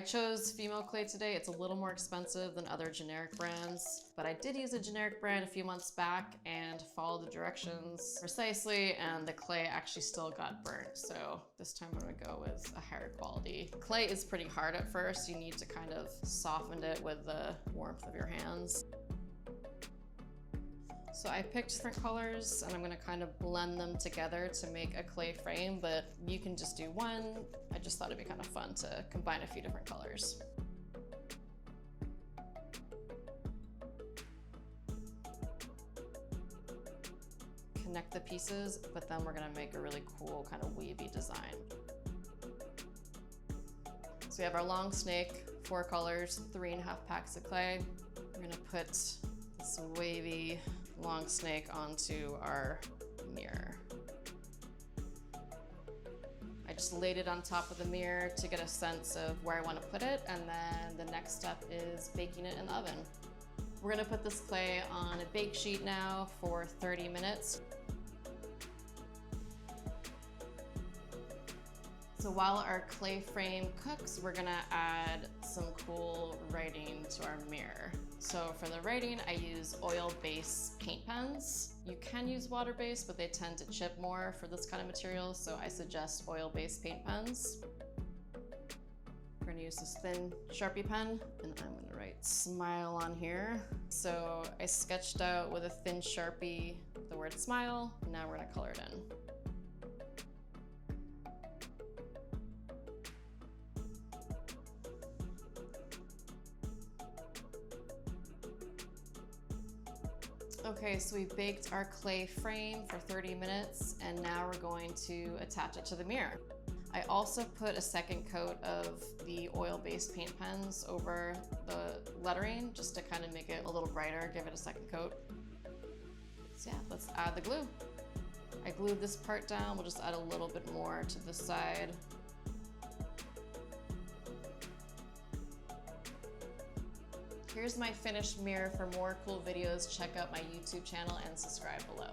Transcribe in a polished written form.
chose female clay today. It's a little more expensive than other generic brands, but I did use a generic brand a few months back and followed the directions precisely, and the clay actually still got burnt. So this time I'm gonna go with a higher quality. Clay is pretty hard at first. You need to kind of soften it with the warmth of your hands. So I picked different colors and I'm gonna kind of blend them together to make a clay frame, but you can just do one. I just thought it'd be kind of fun to combine a few different colors. Connect the pieces, but then we're gonna make a really cool kind of weavy design. So we have our long snake, 4 colors, 3.5 packs of clay. We're gonna put this wavy long snake onto our mirror. I just laid it on top of the mirror to get a sense of where I want to put it, and then the next step is baking it in the oven. We're gonna put this clay on a bake sheet now for 30 minutes. So while our clay frame cooks, we're gonna add some cool writing to our mirror. So for the writing, I use oil-based paint pens. You can use water-based, but they tend to chip more for this kind of material, so I suggest oil-based paint pens. We're gonna use this thin Sharpie pen, and I'm gonna write smile on here. So I sketched out with a thin Sharpie the word smile, and now we're gonna color it in. Okay, so we baked our clay frame for 30 minutes, and now we're going to attach it to the mirror. I also put a second coat of the oil-based paint pens over the lettering, just to kind of make it a little brighter, give it a second coat. So yeah, let's add the glue. I glued this part down. We'll just add a little bit more to the side. Here's my finished mirror. For more cool videos, check out my YouTube channel and subscribe below.